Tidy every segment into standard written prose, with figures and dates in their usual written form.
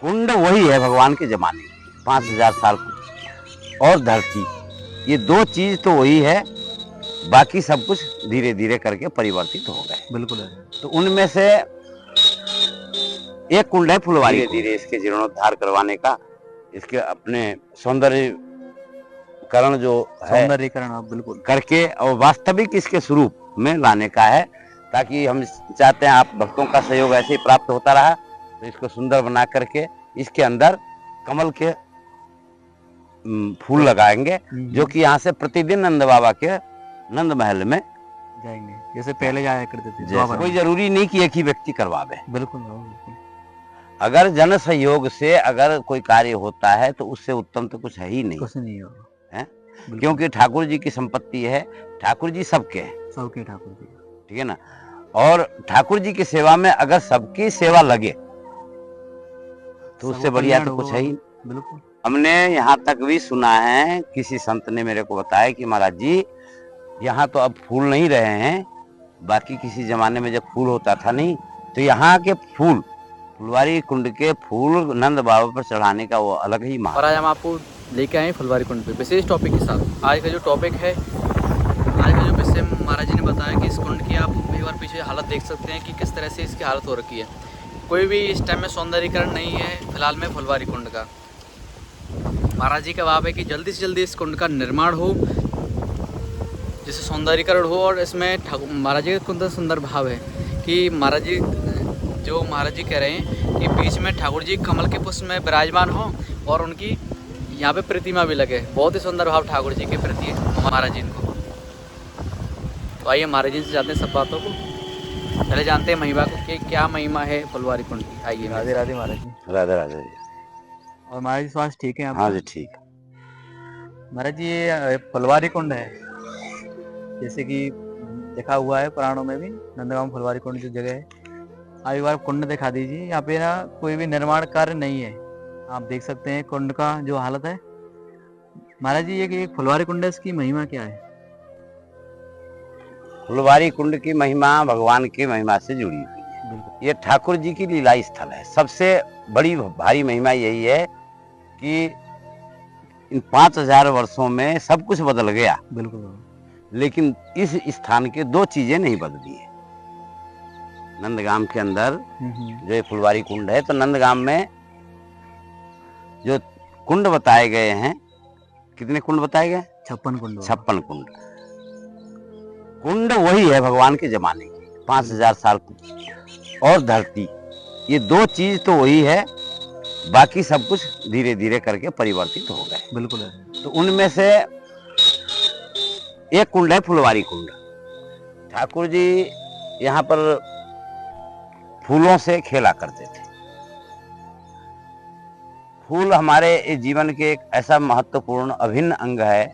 कुंड वही है भगवान के जमाने की 5000 साल की, और धरती, ये दो चीज तो वही है, बाकी सब कुछ धीरे धीरे करके परिवर्तित हो गए। बिल्कुल है। तो उनमें से एक कुंड है फुलवारी, धीरे धीरे इसके जीर्णोद्धार करवाने का, इसके अपने सौंदर्यकरण जो है सौंदर्यीकरण, आप बिल्कुल करके और वास्तविक इसके स्वरूप में लाने का है, ताकि हम चाहते हैं आप भक्तों का सहयोग ऐसे ही प्राप्त होता रहा। तो इसको सुंदर बना करके इसके अंदर कमल के फूल लगाएंगे, जो कि यहाँ से प्रतिदिन नंद बाबा के नंद महल में जाएंगे, जैसे पहले जाया करते थे। जैसे कोई जरूरी नहीं कि एक ही व्यक्ति करवावे। बिल्कुल बिल्कुल। अगर जन सहयोग से अगर कोई कार्य होता है तो उससे उत्तम तो कुछ है ही नहीं, कुछ नहीं होगा है, क्योंकि ठाकुर जी की संपत्ति है, ठाकुर जी सबके हैं, सबके ठाकुर जी, ठीक है ना। और ठाकुर जी की सेवा में अगर सबकी सेवा लगे तो उससे बढ़िया तो कुछ है ही। बिल्कुल। हमने यहाँ तक भी सुना है, किसी संत ने मेरे को बताया कि महाराज जी यहाँ तो अब फूल नहीं रहे हैं, बाकी किसी जमाने में जब फूल होता था नहीं, तो यहाँ के फूल, फुलवारी कुंड के फूल नंद बाबा पर चढ़ाने का वो अलग ही और आज हम आपको लेके आए फुलवारी कुंड पे विशेष टॉपिक के साथ। आज का जो टॉपिक है, आज का जो विषय महाराज जी ने बताया कि इस कुंड की आप एक बार पीछे हालत देख सकते हैं कि किस तरह से इसकी हालत हो रखी है। कोई भी इस टाइम में सौंदर्यीकरण नहीं है फिलहाल में फुलवारी कुंड का। महाराज जी का भाव है कि जल्दी से जल्दी इस कुंड का निर्माण हो, जिससे सौंदर्यीकरण हो। और इसमें महाराज जी का कुंड सुंदर भाव है कि महाराज जी कह रहे हैं कि बीच में ठाकुर जी कमल के पुष्प में विराजमान हो और उनकी यहाँ पे प्रतिमा भी लगे। बहुत ही सुंदर भाव ठाकुर जी के प्रति महाराज जी को। तो आइए महाराज जी से जानते हैं सब बातों को, पहले जानते हैं महिमा को कि क्या महिमा है फुलवारी कुंड की। आइए। राधे राधे महाराज जी। राधे राधे जी। और महाराज जी स्वास्थ्य ठीक है आपका? हाँ जी ठीक। महाराज जी ये फुलवारी कुंड है, जैसे कि लिखा हुआ है पुराणों में भी, नंदगांव फुलवारी कुंड जो जगह है। आप एक बार कुंड दिखा दीजिए। यहाँ पे ना कोई भी निर्माण कार्य नहीं है, आप देख सकते हैं कुंड का जो हालत है। महाराज जी ये फुलवारी कुंड है, इसकी महिमा क्या है? फुलवारी कुंड की महिमा भगवान की महिमा से जुड़ी हुई है। ये ठाकुर जी की लीला स्थल है। सबसे बड़ी भारी महिमा यही है कि इन 5000 वर्षों में सब कुछ बदल गया, बिल्कुल, लेकिन इस स्थान के दो चीजें नहीं बदली है। नंदगाम के अंदर जो ये फुलवारी कुंड है, तो नंदगाम में जो कुंड बताए गए हैं, कितने कुंड बताए गए? 56 कुंड। 56 कुंड। कुंड वही है भगवान के जमाने की 5000 साल की, और धरती, ये दो चीज तो वही है, बाकी सब कुछ धीरे धीरे करके परिवर्तित हो गए। बिल्कुल है। तो उनमें से एक कुंड है फुलवारी कुंड। ठाकुर जी यहाँ पर फूलों से खेला करते थे। फूल हमारे जीवन के एक ऐसा महत्वपूर्ण अभिन्न अंग है,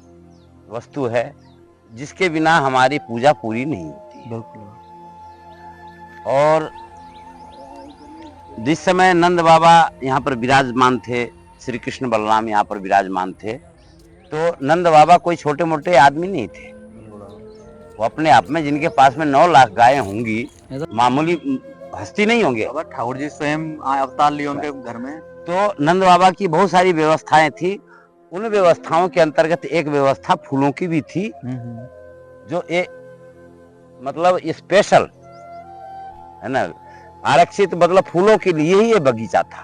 वस्तु है, जिसके बिना हमारी पूजा पूरी नहीं होती। बिल्कुल। और जिस समय नंद बाबा यहाँ पर विराजमान थे, श्री कृष्ण बलराम यहाँ पर विराजमान थे, तो नंद बाबा कोई छोटे मोटे आदमी नहीं थे। वो अपने आप में, जिनके पास में 9 लाख गायें होंगी, मामूली हस्ती नहीं होंगे। ठाकुर जी स्वयं अवतार लिए उनके घर में। तो नंद बाबा की बहुत सारी व्यवस्थाएं थी। उन व्यवस्थाओं के अंतर्गत एक व्यवस्था फूलों की भी थी, जो मतलब स्पेशल है ना, आरक्षित, मतलब फूलों के लिए ही ये बगीचा था।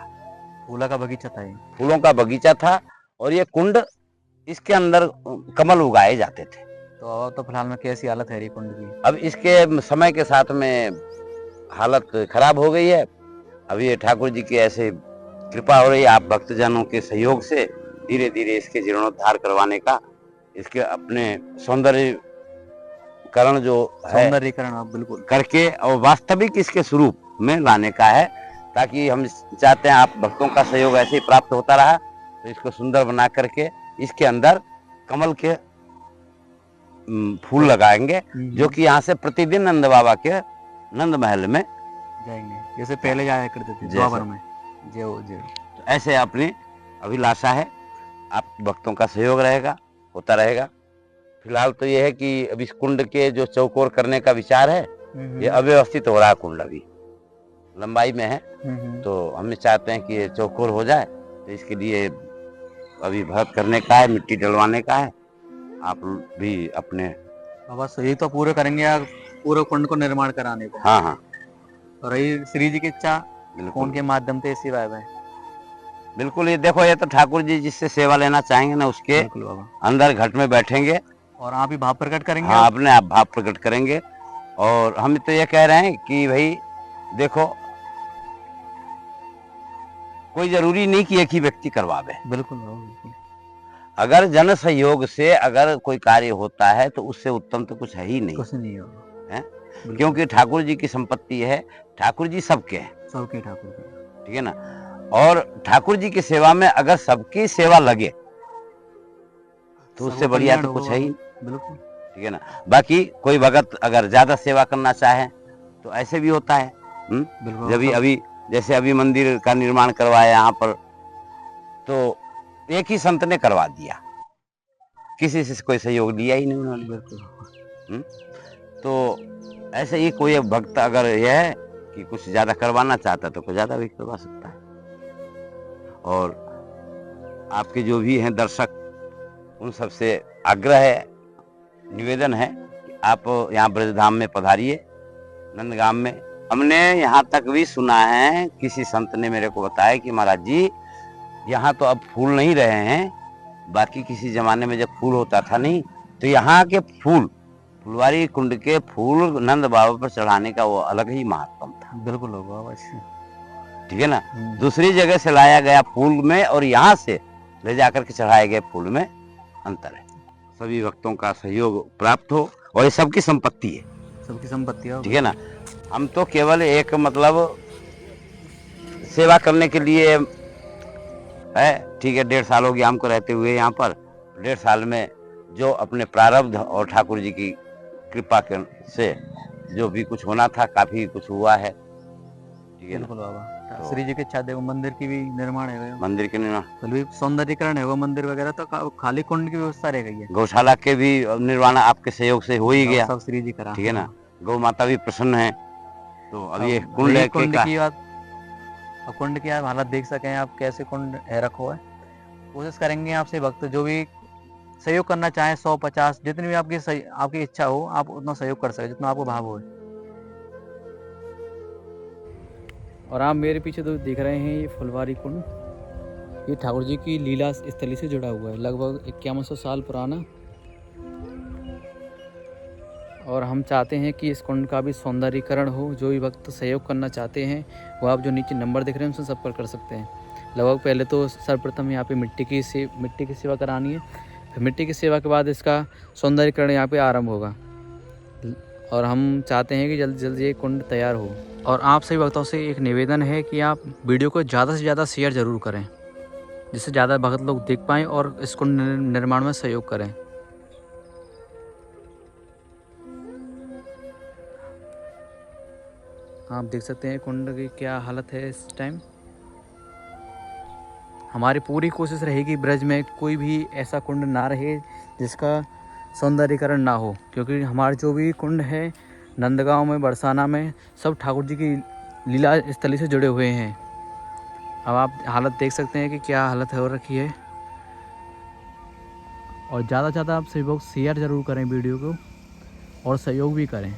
फूलों का बगीचा था ये। फूलों का बगीचा था, और ये कुंड, इसके अंदर कमल उगाए जाते थे। तो फिलहाल में कैसी हालत है ये कुंड की? अब इसके समय के साथ में हालत खराब हो गई है। अब ये ठाकुर जी की ऐसे कृपा हो रही है, आप भक्तजनों के सहयोग से धीरे धीरे इसके जीर्णोद्धार करवाने का, इसके अपने सौंदर्यकरण जो है, सौंदर्यीकरण, आप बिल्कुल करके और वास्तविक इसके स्वरूप में लाने का है, ताकि हम चाहते हैं आप भक्तों का सहयोग ऐसे ही प्राप्त होता रहा। तो इसको सुंदर बना करके इसके अंदर कमल के फूल लगाएंगे, जो कि यहाँ से प्रतिदिन नंद बाबा के नंद महल में जाएंगे, जैसे पहले जाया करते थे द्वापर में। तो ऐसे अपनी अभिलाषा है, आप भक्तों का सहयोग रहेगा, होता रहेगा। फिलहाल तो ये है कि अब इस कुंड के जो चौकोर करने का विचार है, ये अव्यवस्थित हो रहा है कुंड अभी। लंबाई में है, तो हम चाहते हैं कि ये चौकोर हो जाए। तो इसके लिए अभी भरत करने का है, मिट्टी डलवाने का है। आप भी अपने बाबा सही तो पूरे करेंगे आप पूरे कुंड को निर्माण कराने को। हाँ हाँ और रही श्री जी की इच्छा बिल्कुल उनके माध्यम से सेवा है। बिल्कुल। ये देखो, ये तो ठाकुर जी जिससे सेवा लेना चाहेंगे ना, उसके बिल्कुल बाबा। अंदर घट में बैठेंगे और आप ही भाव प्रकट करेंगे। हाँ, अपने आप भाव प्रकट करेंगे। और हम तो ये कह रहे हैं कि भाई देखो, कोई जरूरी नहीं कि एक ही व्यक्ति करवावे। बिल्कुल बाबा बिल्कुल। अगर जन सहयोग से अगर कोई कार्य होता है तो उससे उत्तम तो कुछ है ही नहीं, कुछ नहीं होगा है? क्योंकि ठाकुर जी की संपत्ति है, ठाकुर जी सबके हैं, सबके ठाकुर के, ठीक है ना। और ठाकुर जी की सेवा में अगर सबकी सेवा लगे तो उससे बढ़िया तो कुछ है ही, बिल्कुल, ठीक है ना। बाकी कोई भगत अगर ज्यादा सेवा करना चाहे तो ऐसे भी होता है। जब अभी जैसे अभी मंदिर का निर्माण करवाया यहाँ पर, तो एक ही संत ने करवा दिया, किसी से कोई सहयोग लिया ही नहीं उन्होंने। बिल्कुल। तो ऐसे ही कोई भक्त अगर यह है कि कुछ ज्यादा करवाना चाहता है तो कुछ ज्यादा भी करवा सकता है। और आपके जो भी हैं दर्शक, उन सबसे आग्रह है, निवेदन है कि आप यहाँ ब्रजधाम में पधारिए, नंदगाम में। हमने यहाँ तक भी सुना है, किसी संत ने मेरे को बताया कि महाराज जी यहाँ तो अब फूल नहीं रहे हैं, बाकी किसी जमाने में जब फूल होता था नहीं, तो यहाँ के फुलवारी कुंड के फूल नंद बाबा पर चढ़ाने का वो अलग ही महत्व था। बिल्कुल बाबा, ठीक है ना। दूसरी जगह से लाया गया फूल में और यहाँ से ले जाकर के चढ़ाए गए फूल में अंतर है। सभी भक्तों का सहयोग प्राप्त हो, और ये सबकी संपत्ति है, सबकी संपत्ति है, ठीक है ना। हम तो केवल एक मतलब सेवा करने के लिए है, ठीक है। 1.5 साल हो गया हमको रहते हुए यहाँ पर। 1.5 साल में जो अपने प्रारब्ध और ठाकुर जी की कृपा से जो भी कुछ होना था, काफी कुछ हुआ है, ठीक है ना। बाबा श्री जी के इच्छा देखो, मंदिर की भी निर्माण है, मंदिर के निर्माण, सौंदर्यीकरण है, मंदिर वगैरह तो खाली कुंड की व्यवस्था रह गई है। गौशाला के भी निर्माण आपके सहयोग से हो ही गया, सब श्री जी करा, ठीक है ना। गौ माता भी प्रसन्न है। तो अब ये कुंड की बात, अब कुंड की आप हालत देख सकें आप, कैसे कुंड है रखो है। कोशिश करेंगे आपसे भक्त जो भी सहयोग करना चाहे, 100-50 जितनी भी आपकी इच्छा हो, आप उतना सहयोग कर सके, जितना आपको भाव हो। और आप मेरे पीछे तो देख रहे हैं ये फुलवारी कुंड, ये ठाकुर जी की लीला स्थली से जुड़ा हुआ है, लगभग 5100 साल पुराना। और हम चाहते हैं कि इस कुंड का भी सौंदर्यीकरण हो। जो भी भक्त सहयोग करना चाहते हैं वो आप जो नीचे नंबर दिख रहे हैं उनसे संपर्क कर सकते हैं। लगभग पहले तो सर्वप्रथम यहाँ पे मिट्टी की सेवा करानी है, फिर मिट्टी की सेवा के बाद इसका सौंदर्यीकरण यहाँ पे आरंभ होगा। और हम चाहते हैं कि जल्दी जल्दी ये कुंड तैयार हो। और आप सभी भक्तों से एक निवेदन है कि आप वीडियो को ज़्यादा से ज़्यादा शेयर ज़रूर करें, जिससे ज़्यादा भक्त लोग देख पाएँ और इस कुंड निर्माण में सहयोग करें। आप देख सकते हैं कुंड की क्या हालत है इस टाइम। हमारी पूरी कोशिश रहेगी ब्रज में कोई भी ऐसा कुंड ना रहे जिसका सौंदर्यीकरण ना हो, क्योंकि हमारे जो भी कुंड है नंदगांव में, बरसाना में, सब ठाकुर जी की लीला स्थली से जुड़े हुए हैं। अब आप हालत देख सकते हैं कि क्या हालत हो रखी है। और ज़्यादा से ज़्यादा आप सभी लोग शेयर ज़रूर करें वीडियो को, और सहयोग भी करें।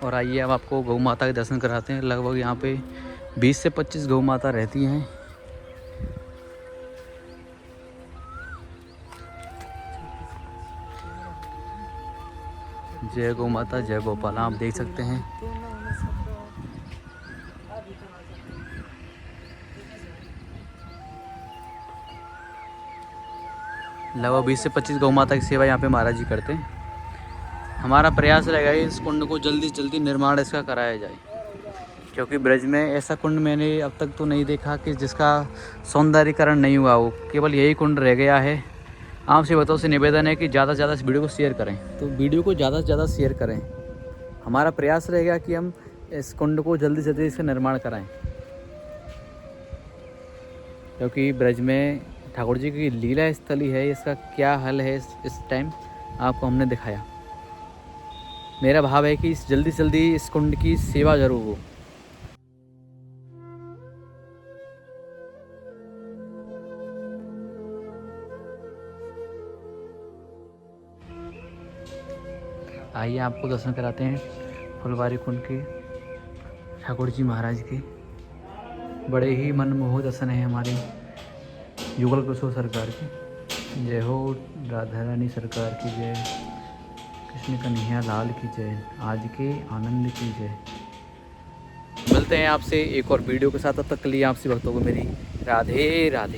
और आइए अब आपको गौ माता के दर्शन कराते हैं। लगभग यहाँ पे 20 से 25 गौ माता रहती हैं। जय गौ माता, जय गोपाल। आप देख सकते हैं लगभग 20 से 25 गौ माता की सेवा यहाँ पे महाराज जी करते हैं। हमारा प्रयास रहेगा इस कुंड को जल्दी से जल्दी निर्माण इसका कराया जाए, क्योंकि ब्रज में ऐसा कुंड मैंने अब तक तो नहीं देखा कि जिसका सौंदर्यीकरण नहीं हुआ हो। केवल यही कुंड रह गया है। आपसे बताओ से निवेदन है कि ज़्यादा से ज़्यादा इस वीडियो को शेयर करें, तो वीडियो को ज़्यादा से ज़्यादा शेयर करें। हमारा प्रयास रहेगा कि हम इस कुंड को जल्दी से जल्दी इसका निर्माण कराएँ, क्योंकि ब्रज में ठाकुर जी की लीला स्थली है, इसका क्या हल है इस टाइम आपको हमने दिखाया। मेरा भाव है कि जल्दी से जल्दी इस कुंड की सेवा जरूर हो। आइए आपको दर्शन कराते हैं फुलवारी कुंड के, ठाकुर जी महाराज के। बड़े ही मनमोहक दर्शन है हमारे युगल किशोर सरकार की। जय हो राधा रानी सरकार की जय, कृष्ण कन्हैया लाल की जय, आज के आनंद की जय। मिलते हैं आपसे एक और वीडियो के साथ, तब तक के लिए आपसे भक्तों को मेरी राधे राधे।